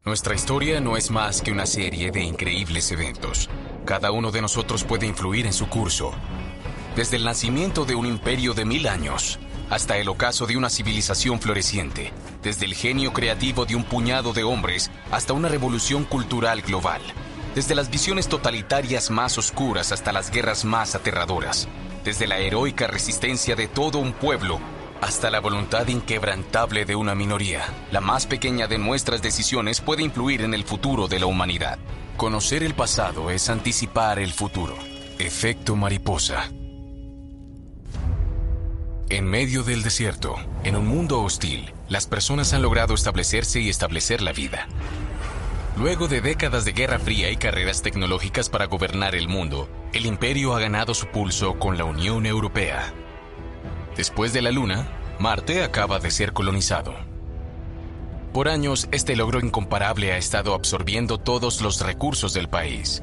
Nuestra historia no es más que una serie de increíbles eventos. Cada uno de nosotros puede influir en su curso. Desde el nacimiento de un imperio de 1000 años, hasta el ocaso de una civilización floreciente. Desde el genio creativo de un puñado de hombres, hasta una revolución cultural global. Desde las visiones totalitarias más oscuras hasta las guerras más aterradoras. Desde la heroica resistencia de todo un pueblo, hasta la voluntad inquebrantable de una minoría. La más pequeña de nuestras decisiones puede influir en el futuro de la humanidad. Conocer el pasado es anticipar el futuro. Efecto mariposa. En medio del desierto, en un mundo hostil, las personas han logrado establecerse y establecer la vida. Luego de décadas de Guerra Fría y carreras tecnológicas para gobernar el mundo, el imperio ha ganado su pulso con la Unión Europea. Después de la Luna, Marte acaba de ser colonizado. Por años, este logro incomparable ha estado absorbiendo todos los recursos del país.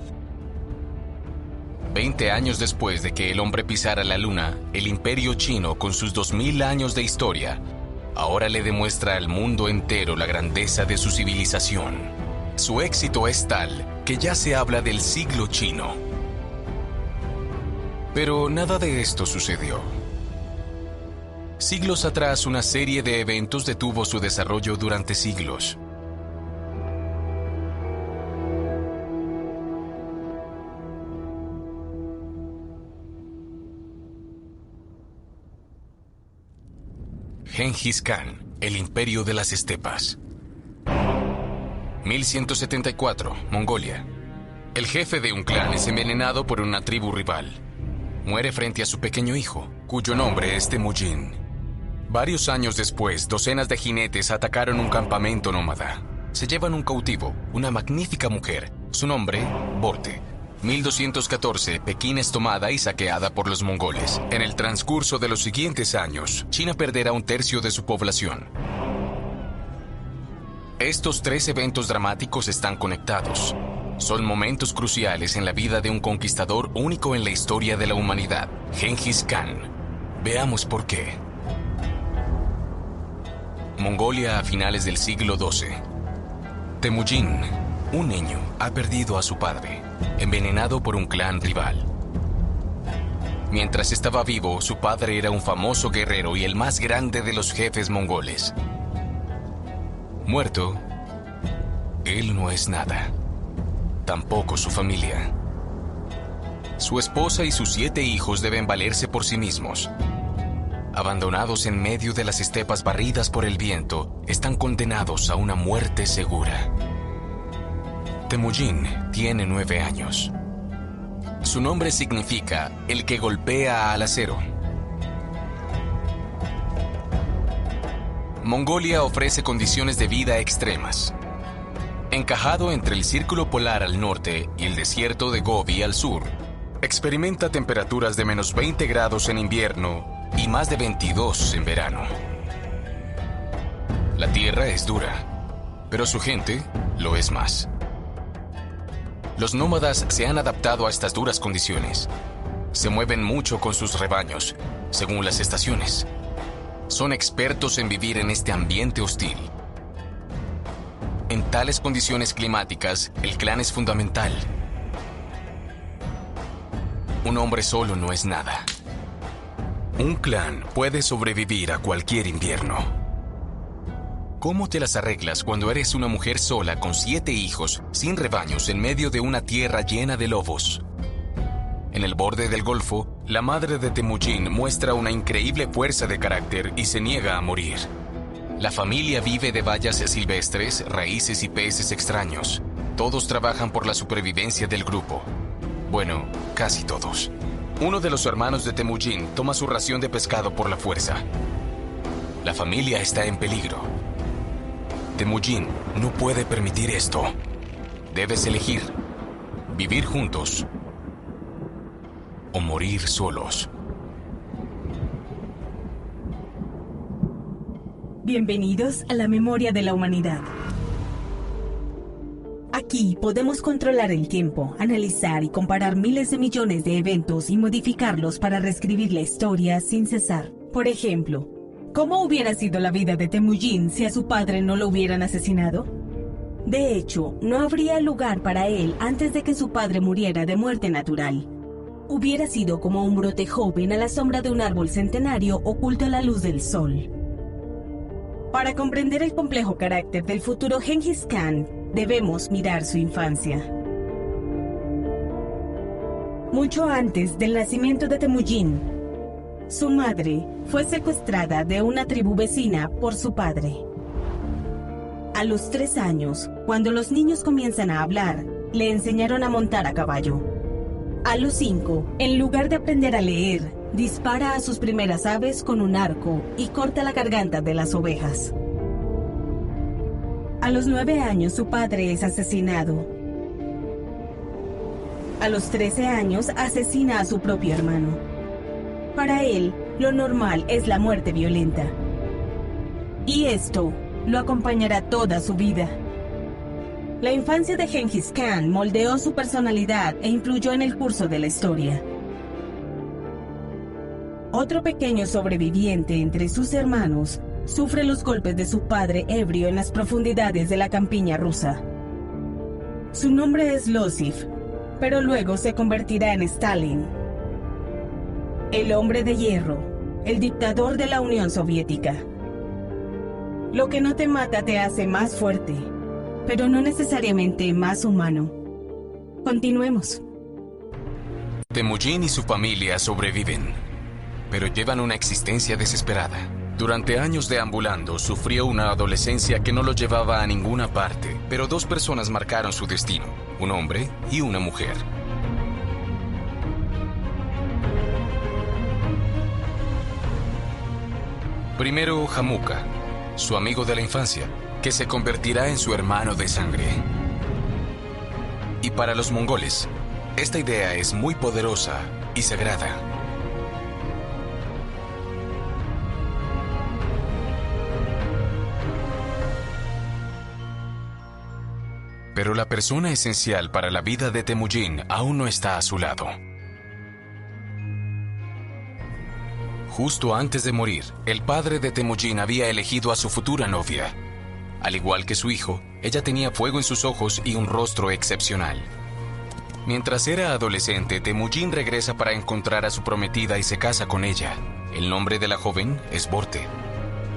20 años después de que el hombre pisara la Luna, el imperio chino, con sus 2000 años de historia, ahora le demuestra al mundo entero la grandeza de su civilización. Su éxito es tal que ya se habla del siglo chino. Pero nada de esto sucedió. Siglos atrás, una serie de eventos detuvo su desarrollo durante siglos. Gengis Khan, el imperio de las estepas. 1174, Mongolia. El jefe de un clan es envenenado por una tribu rival. Muere frente a su pequeño hijo, cuyo nombre es Temujin. Varios años después, docenas de jinetes atacaron un campamento nómada. Se llevan un cautivo, una magnífica mujer. Su nombre, Borte. 1214, Pekín es tomada y saqueada por los mongoles. En el transcurso de los siguientes años, China perderá un tercio de su población. Estos tres eventos dramáticos están conectados. Son momentos cruciales en la vida de un conquistador único en la historia de la humanidad, Gengis Khan. Veamos por qué. Mongolia a finales del siglo XII. Temujin, un niño, ha perdido a su padre, envenenado por un clan rival. Mientras estaba vivo, su padre era un famoso guerrero y el más grande de los jefes mongoles. Muerto, él no es nada. Tampoco su familia. Su esposa y sus 7 hijos deben valerse por sí mismos. Abandonados en medio de las estepas barridas por el viento, están condenados a una muerte segura. Temujin tiene 9 años. Su nombre significa el que golpea al acero. Mongolia ofrece condiciones de vida extremas. Encajado entre el círculo polar al norte y el desierto de Gobi al sur, experimenta temperaturas de menos 20 grados en invierno y más de 22 en verano. La tierra es dura, pero su gente lo es más. Los nómadas se han adaptado a estas duras condiciones. Se mueven mucho con sus rebaños, según las estaciones. Son expertos en vivir en este ambiente hostil. En tales condiciones climáticas, el clan es fundamental. Un hombre solo no es nada. Un clan puede sobrevivir a cualquier invierno. ¿Cómo te las arreglas cuando eres una mujer sola con 7 hijos, sin rebaños, en medio de una tierra llena de lobos? En el borde del Golfo, la madre de Temujin muestra una increíble fuerza de carácter y se niega a morir. La familia vive de bayas silvestres, raíces y peces extraños. Todos trabajan por la supervivencia del grupo. Bueno, casi todos. Uno de los hermanos de Temujin toma su ración de pescado por la fuerza. La familia está en peligro. Temujin no puede permitir esto. Debes elegir: vivir juntos o morir solos. Bienvenidos a la memoria de la humanidad. Aquí podemos controlar el tiempo, analizar y comparar miles de millones de eventos y modificarlos para reescribir la historia sin cesar. Por ejemplo, ¿cómo hubiera sido la vida de Temujin si a su padre no lo hubieran asesinado? De hecho, no habría lugar para él antes de que su padre muriera de muerte natural. Hubiera sido como un brote joven a la sombra de un árbol centenario oculto a la luz del sol. Para comprender el complejo carácter del futuro Genghis Khan, debemos mirar su infancia. Mucho antes del nacimiento de Temujin, su madre fue secuestrada de una tribu vecina por su padre. A los 3 años, cuando los niños comienzan a hablar, le enseñaron a montar a caballo. A los 5, en lugar de aprender a leer, dispara a sus primeras aves con un arco y corta la garganta de las ovejas. A los 9 años, su padre es asesinado. A los 13 años, asesina a su propio hermano. Para él, lo normal es la muerte violenta. Y esto lo acompañará toda su vida. La infancia de Genghis Khan moldeó su personalidad e influyó en el curso de la historia. Otro pequeño sobreviviente entre sus hermanos sufre los golpes de su padre ebrio en las profundidades de la campiña rusa. Su nombre es Losif, pero luego se convertirá en Stalin, el hombre de hierro, el dictador de la Unión Soviética. Lo que no te mata te hace más fuerte, pero no necesariamente más humano. Continuemos. Temujin y su familia sobreviven, pero llevan una existencia desesperada. Durante años deambulando, sufrió una adolescencia que no lo llevaba a ninguna parte, pero 2 personas marcaron su destino, un hombre y una mujer. Primero, Hamuka, su amigo de la infancia, que se convertirá en su hermano de sangre. Y para los mongoles, esta idea es muy poderosa y sagrada. Pero la persona esencial para la vida de Temujin aún no está a su lado. Justo antes de morir, el padre de Temujin había elegido a su futura novia. Al igual que su hijo, ella tenía fuego en sus ojos y un rostro excepcional. Mientras era adolescente, Temujin regresa para encontrar a su prometida y se casa con ella. El nombre de la joven es Borte.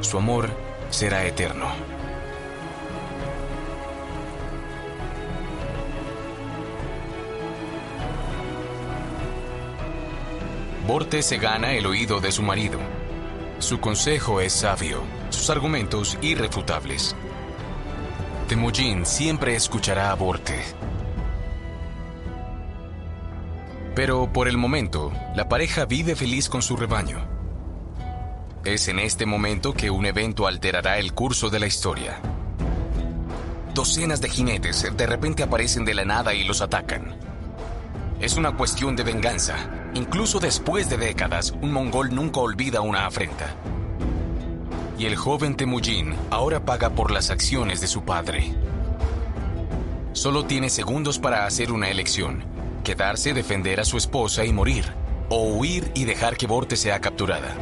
Su amor será eterno. Borte se gana el oído de su marido. Su consejo es sabio, sus argumentos irrefutables. Temujin siempre escuchará a Borte. Pero por el momento, la pareja vive feliz con su rebaño. Es en este momento que un evento alterará el curso de la historia. Docenas de jinetes de repente aparecen de la nada y los atacan. Es una cuestión de venganza. Incluso después de décadas, un mongol nunca olvida una afrenta. Y el joven Temujin ahora paga por las acciones de su padre. Solo tiene segundos para hacer una elección: quedarse, defender a su esposa y morir, o huir y dejar que Borte sea capturada.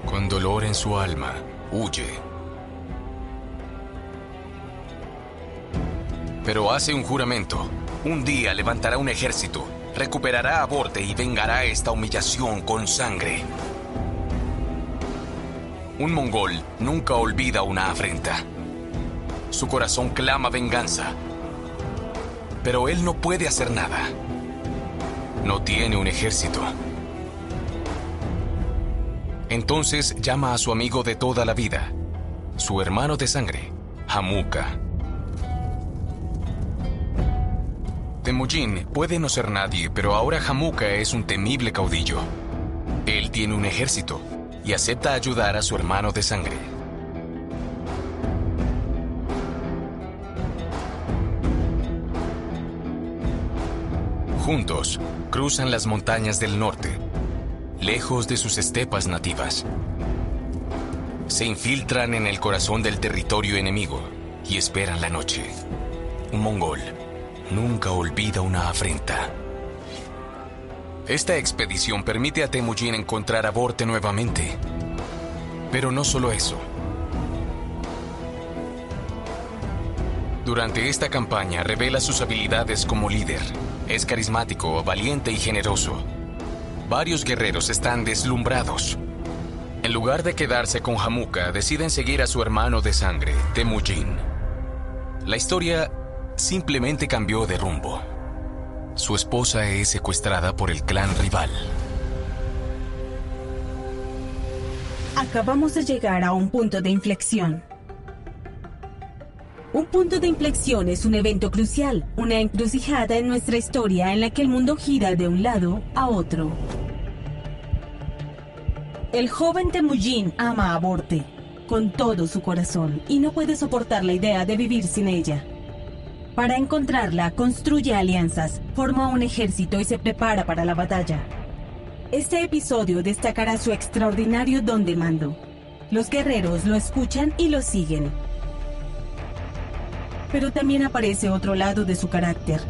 Con dolor en su alma, huye. Pero hace un juramento. Un día levantará un ejército, recuperará a Borte y vengará esta humillación con sangre. Un mongol nunca olvida una afrenta. Su corazón clama venganza. Pero él no puede hacer nada. No tiene un ejército. Entonces llama a su amigo de toda la vida, su hermano de sangre, Hamuka. Temujin puede no ser nadie, pero ahora Hamuka es un temible caudillo. Él tiene un ejército y acepta ayudar a su hermano de sangre. Juntos, cruzan las montañas del norte, lejos de sus estepas nativas. Se infiltran en el corazón del territorio enemigo y esperan la noche. Un mongol nunca olvida una afrenta. Esta expedición permite a Temujin encontrar a Borte nuevamente. Pero no solo eso. Durante esta campaña revela sus habilidades como líder. Es carismático, valiente y generoso. Varios guerreros están deslumbrados. En lugar de quedarse con Hamuka, deciden seguir a su hermano de sangre, Temujin. La historia simplemente cambió de rumbo. Su esposa es secuestrada por el clan rival. Acabamos de llegar a un punto de inflexión. Un punto de inflexión es un evento crucial, una encrucijada en nuestra historia en la que el mundo gira de un lado a otro. El joven Temujin ama a Borte con todo su corazón y no puede soportar la idea de vivir sin ella. Para encontrarla, construye alianzas, forma un ejército y se prepara para la batalla. Este episodio destacará su extraordinario don de mando. Los guerreros lo escuchan y lo siguen. Pero también aparece otro lado de su carácter.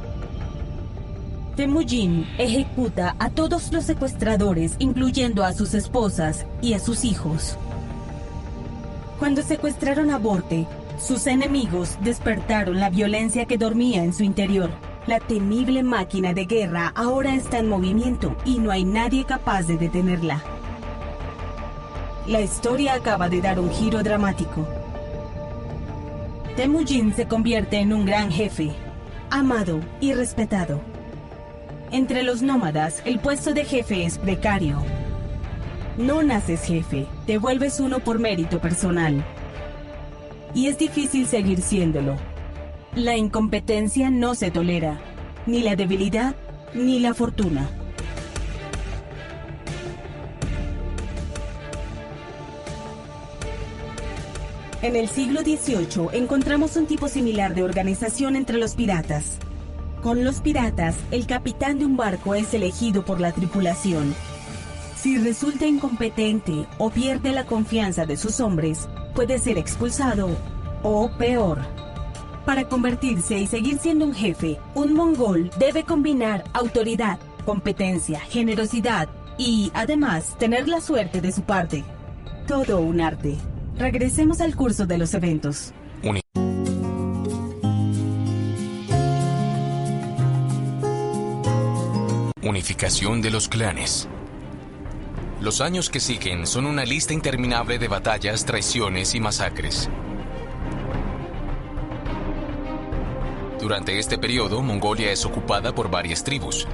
Temujin ejecuta a todos los secuestradores, incluyendo a sus esposas y a sus hijos. Cuando secuestraron a Borte, sus enemigos despertaron la violencia que dormía en su interior. La temible máquina de guerra ahora está en movimiento y no hay nadie capaz de detenerla. La historia acaba de dar un giro dramático. Temujin se convierte en un gran jefe, amado y respetado. Entre los nómadas, el puesto de jefe es precario. No naces jefe, te vuelves uno por mérito personal. Y es difícil seguir siéndolo. La incompetencia no se tolera, ni la debilidad, ni la fortuna. En el siglo XVIII encontramos un tipo similar de organización entre los piratas. Con los piratas, el capitán de un barco es elegido por la tripulación. Si resulta incompetente o pierde la confianza de sus hombres, puede ser expulsado o peor. Para convertirse y seguir siendo un jefe, un mongol debe combinar autoridad, competencia, generosidad y, además, tener la suerte de su parte. Todo un arte. Regresemos al curso de los eventos. Unificación de los clanes. Los años que siguen son una lista interminable de batallas, traiciones y masacres. Durante este periodo, Mongolia es ocupada por varias tribus.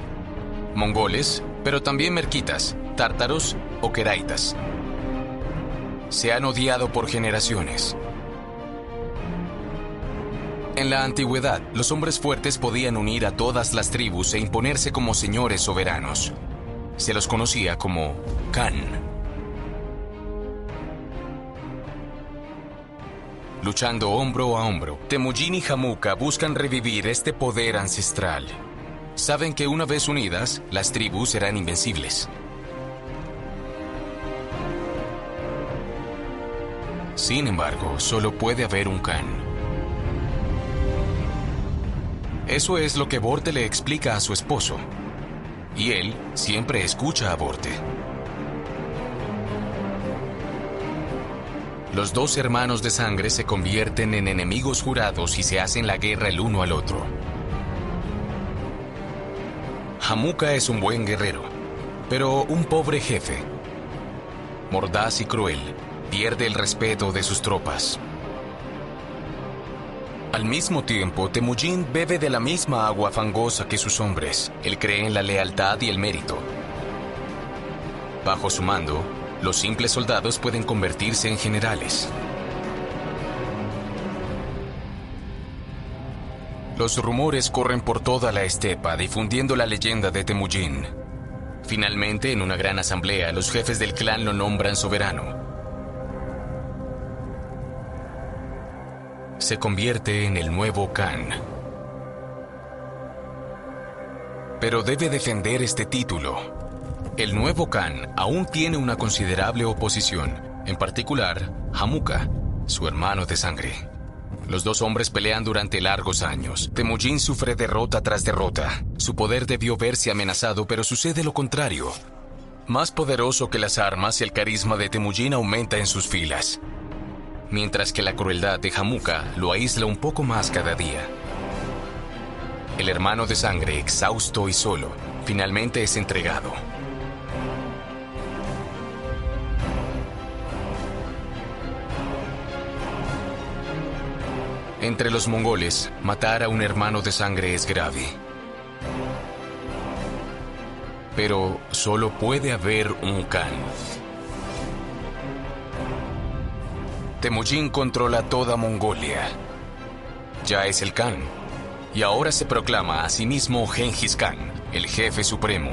Mongoles, pero también merquitas, tártaros o queraitas. Se han odiado por generaciones. En la antigüedad, los hombres fuertes podían unir a todas las tribus e imponerse como señores soberanos. Se los conocía como Khan. Luchando hombro a hombro, Temujin y Hamuka buscan revivir este poder ancestral. Saben que una vez unidas, las tribus serán invencibles. Sin embargo, solo puede haber un Khan. Eso es lo que Borte le explica a su esposo. Y él siempre escucha a Borte. Los dos hermanos de sangre se convierten en enemigos jurados y se hacen la guerra el uno al otro. Hamuka es un buen guerrero, pero un pobre jefe. Mordaz y cruel, pierde el respeto de sus tropas. Al mismo tiempo, Temujin bebe de la misma agua fangosa que sus hombres. Él cree en la lealtad y el mérito. Bajo su mando, los simples soldados pueden convertirse en generales. Los rumores corren por toda la estepa, difundiendo la leyenda de Temujin. Finalmente, en una gran asamblea, los jefes del clan lo nombran soberano. Se convierte en el nuevo Khan. Pero debe defender este título. El nuevo Khan aún tiene una considerable oposición, en particular Hamuka, su hermano de sangre. Los dos hombres pelean durante largos años. Temujin sufre derrota tras derrota. Su poder debió verse amenazado, pero sucede lo contrario. Más poderoso que las armas, el carisma de Temujin aumenta en sus filas. mientras que la crueldad de Jamuka lo aísla un poco más cada día. El hermano de sangre, exhausto y solo, finalmente es entregado. Entre los mongoles, matar a un hermano de sangre es grave. Pero solo puede haber un Khan. Temujin controla toda Mongolia. Ya es el Khan. Y ahora se proclama a sí mismo Genghis Khan, el jefe supremo.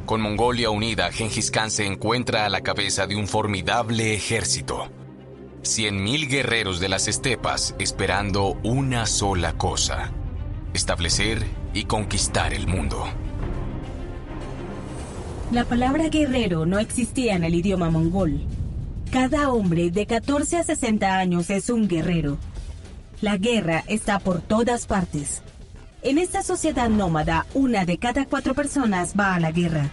Con Mongolia unida, Genghis Khan se encuentra a la cabeza de un formidable ejército. 100.000 guerreros de las estepas esperando una sola cosa: establecer y conquistar el mundo. La palabra guerrero no existía en el idioma mongol. Cada hombre de 14 a 60 años es un guerrero. La guerra está por todas partes. En esta sociedad nómada, 1 de cada 4 personas va a la guerra.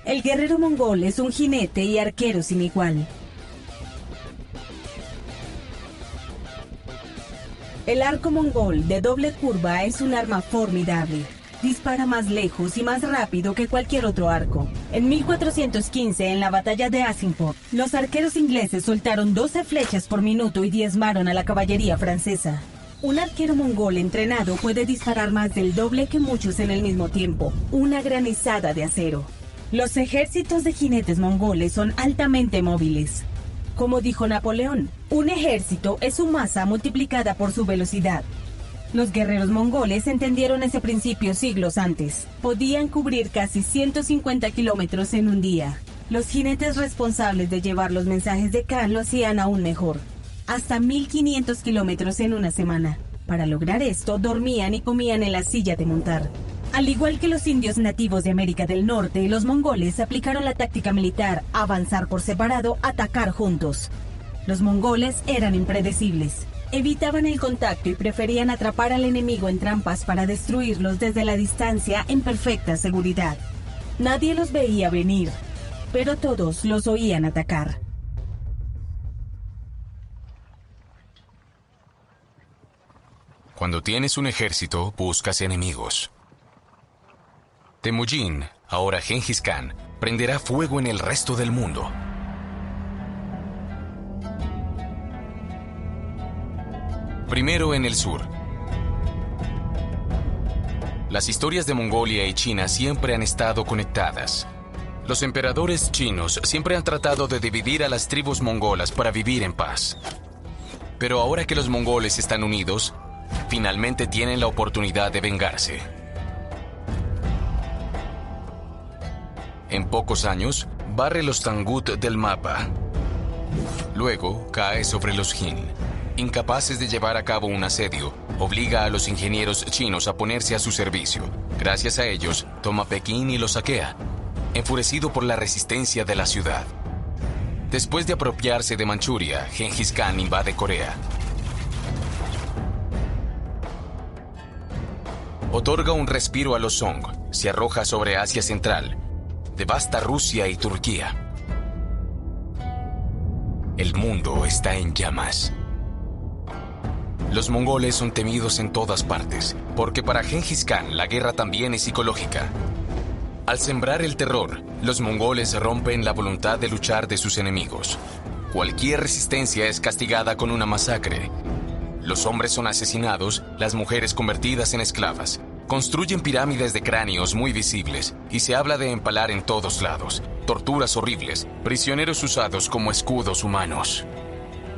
El guerrero mongol es un jinete y arquero sin igual. El arco mongol de doble curva es un arma formidable. Dispara más lejos y más rápido que cualquier otro arco. En 1415, en la batalla de Azincourt, los arqueros ingleses soltaron 12 flechas por minuto y diezmaron a la caballería francesa. Un arquero mongol entrenado puede disparar más del doble que muchos en el mismo tiempo. Una granizada de acero. Los ejércitos de jinetes mongoles son altamente móviles. Como dijo Napoleón, un ejército es su masa multiplicada por su velocidad. Los guerreros mongoles entendieron ese principio siglos antes. Podían cubrir casi 150 kilómetros en un día. Los jinetes responsables de llevar los mensajes de Khan lo hacían aún mejor. Hasta 1.500 kilómetros en una semana. Para lograr esto, dormían y comían en la silla de montar. Al igual que los indios nativos de América del Norte, los mongoles aplicaron la táctica militar: avanzar por separado, atacar juntos. Los mongoles eran impredecibles. Evitaban el contacto y preferían atrapar al enemigo en trampas para destruirlos desde la distancia en perfecta seguridad. Nadie los veía venir, pero todos los oían atacar. Cuando tienes un ejército, buscas enemigos. Temujin, ahora Genghis Khan, prenderá fuego en el resto del mundo. Primero en el sur. Las historias de Mongolia y China siempre han estado conectadas. Los emperadores chinos siempre han tratado de dividir a las tribus mongolas para vivir en paz. Pero ahora que los mongoles están unidos, finalmente tienen la oportunidad de vengarse. En pocos años, barre los Tangut del mapa. Luego, cae sobre los Jin. Incapaces de llevar a cabo un asedio, obliga a los ingenieros chinos a ponerse a su servicio. Gracias a ellos, toma Pekín y lo saquea, enfurecido por la resistencia de la ciudad. Después de apropiarse de Manchuria, Genghis Khan invade Corea. Otorga un respiro a los Song, se arroja sobre Asia Central, devasta Rusia y Turquía. El mundo está en llamas. Los mongoles son temidos en todas partes, porque para Genghis Khan la guerra también es psicológica. Al sembrar el terror, los mongoles rompen la voluntad de luchar de sus enemigos. Cualquier resistencia es castigada con una masacre. Los hombres son asesinados, las mujeres convertidas en esclavas. Construyen pirámides de cráneos muy visibles y se habla de empalar en todos lados. Torturas horribles, prisioneros usados como escudos humanos.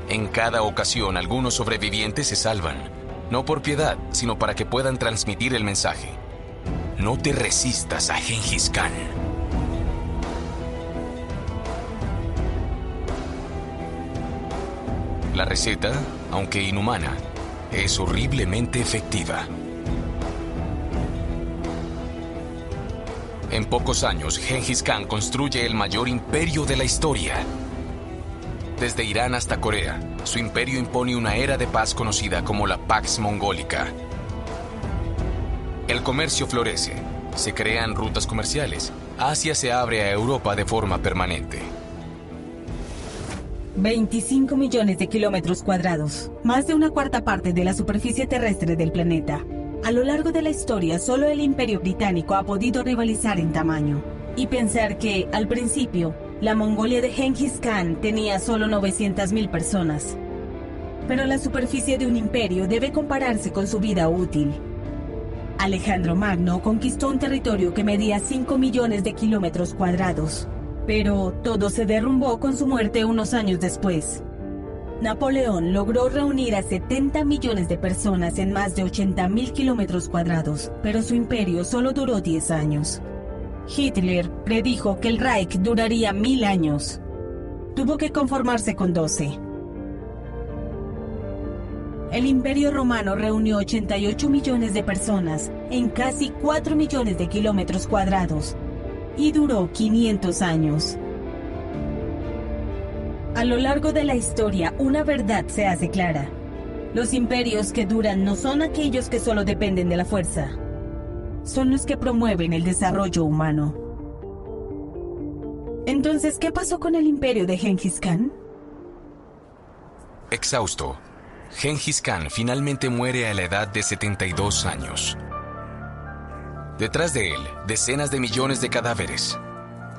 En cada ocasión, algunos sobrevivientes se salvan, no por piedad, sino para que puedan transmitir el mensaje. No te resistas a Genghis Khan. La receta, aunque inhumana, es horriblemente efectiva. En pocos años, Genghis Khan construye el mayor imperio de la historia. Desde Irán hasta Corea, su imperio impone una era de paz conocida como la Pax Mongólica. El comercio florece, se crean rutas comerciales. Asia se abre a Europa de forma permanente. 25 millones de kilómetros cuadrados, más de una cuarta parte de la superficie terrestre del planeta. A lo largo de la historia, solo el Imperio Británico ha podido rivalizar en tamaño. Y pensar que, al principio, la Mongolia de Genghis Khan tenía solo 900.000 personas. Pero la superficie de un imperio debe compararse con su vida útil. Alejandro Magno conquistó un territorio que medía 5 millones de kilómetros cuadrados. Pero todo se derrumbó con su muerte unos años después. Napoleón logró reunir a 70 millones de personas en más de 80.000 kilómetros cuadrados, pero su imperio solo duró 10 años. Hitler predijo que el Reich duraría 1000 años. Tuvo que conformarse con 12. El Imperio Romano reunió 88 millones de personas en casi 4 millones de kilómetros cuadrados y duró 500 años. A lo largo de la historia, una verdad se hace clara. Los imperios que duran no son aquellos que solo dependen de la fuerza. Son los que promueven el desarrollo humano. Entonces, ¿qué pasó con el imperio de Genghis Khan? Exhausto, Genghis Khan finalmente muere a la edad de 72 años. Detrás de él, decenas de millones de cadáveres.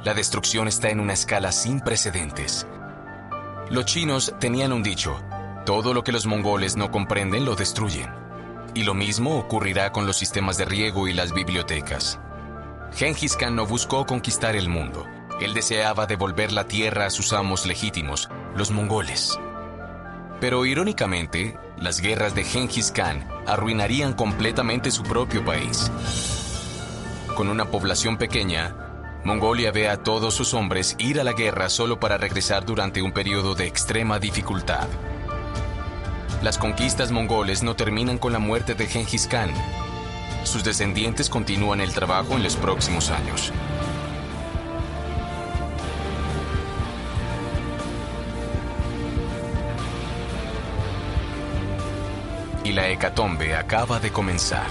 La destrucción está en una escala sin precedentes. Los chinos tenían un dicho: todo lo que los mongoles no comprenden lo destruyen. Y lo mismo ocurrirá con los sistemas de riego y las bibliotecas. Genghis Khan no buscó conquistar el mundo. Él deseaba devolver la tierra a sus amos legítimos, los mongoles. Pero irónicamente, las guerras de Genghis Khan arruinarían completamente su propio país. Con una población pequeña, Mongolia ve a todos sus hombres ir a la guerra solo para regresar durante un periodo de extrema dificultad. Las conquistas mongoles no terminan con la muerte de Genghis Khan. Sus descendientes continúan el trabajo en los próximos años. Y la hecatombe acaba de comenzar.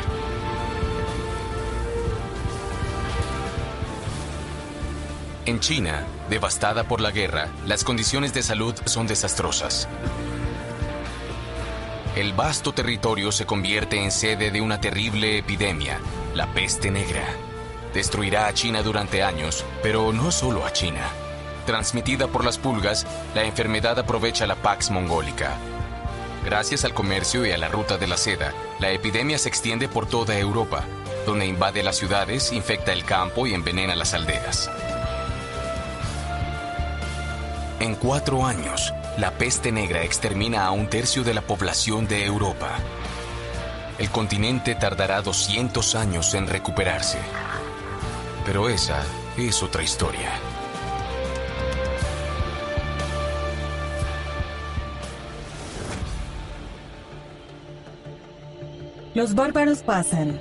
En China, devastada por la guerra, las condiciones de salud son desastrosas. El vasto territorio se convierte en sede de una terrible epidemia, la peste negra. Destruirá a China durante años, pero no solo a China. Transmitida por las pulgas, la enfermedad aprovecha la Pax mongólica. Gracias al comercio y a la ruta de la seda, la epidemia se extiende por toda Europa, donde invade las ciudades, infecta el campo y envenena las aldeas. En 4 años, la peste negra extermina a 1/3 de la población de Europa. El continente tardará 200 años en recuperarse. Pero esa es otra historia. Los bárbaros pasan.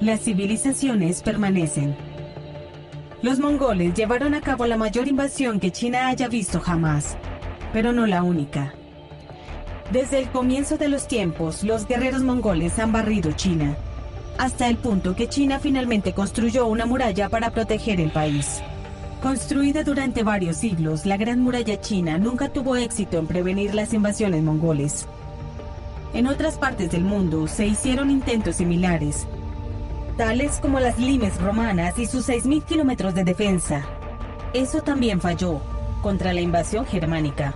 Las civilizaciones permanecen. Los mongoles llevaron a cabo la mayor invasión que China haya visto jamás, pero no la única. Desde el comienzo de los tiempos, los guerreros mongoles han barrido China, hasta el punto que China finalmente construyó una muralla para proteger el país. Construida durante varios siglos, la Gran Muralla China nunca tuvo éxito en prevenir las invasiones mongoles. En otras partes del mundo se hicieron intentos similares, tales como las limes romanas y sus 6.000 kilómetros de defensa. Eso también falló contra la invasión germánica.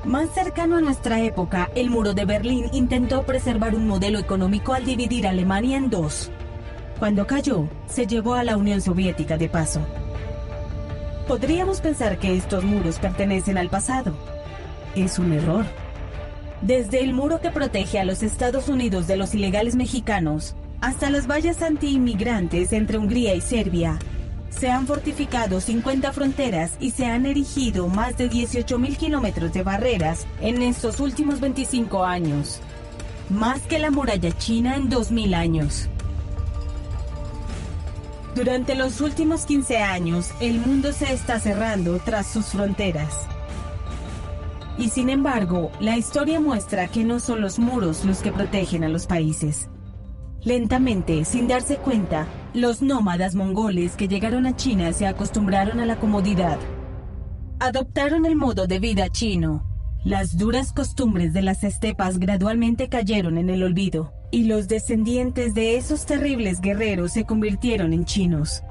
Más cercano a nuestra época, el muro de Berlín intentó preservar un modelo económico al dividir a Alemania en dos. Cuando cayó, se llevó a la Unión Soviética de paso. Podríamos pensar que estos muros pertenecen al pasado. Es un error. Desde el muro que protege a los Estados Unidos de los ilegales mexicanos, hasta las vallas anti-inmigrantes entre Hungría y Serbia, se han fortificado 50 fronteras y se han erigido más de 18.000 kilómetros de barreras en estos últimos 25 años. Más que la muralla china en 2.000 años. Durante los últimos 15 años, el mundo se está cerrando tras sus fronteras. Y sin embargo, la historia muestra que no son los muros los que protegen a los países. Lentamente, sin darse cuenta, los nómadas mongoles que llegaron a China se acostumbraron a la comodidad. Adoptaron el modo de vida chino. Las duras costumbres de las estepas gradualmente cayeron en el olvido, y los descendientes de esos terribles guerreros se convirtieron en chinos.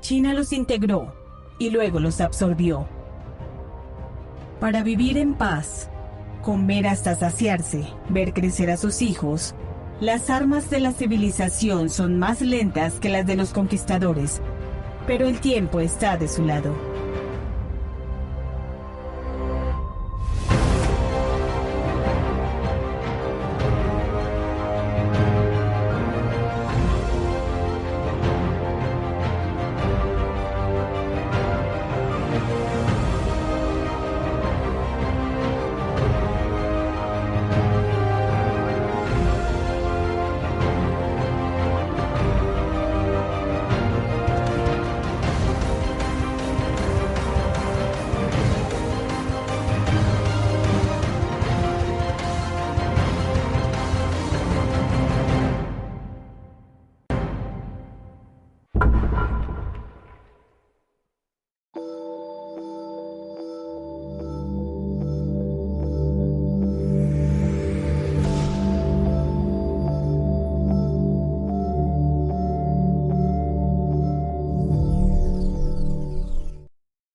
China los integró y luego los absorbió. Para vivir en paz, comer hasta saciarse, ver crecer a sus hijos, las armas de la civilización son más lentas que las de los conquistadores, pero el tiempo está de su lado.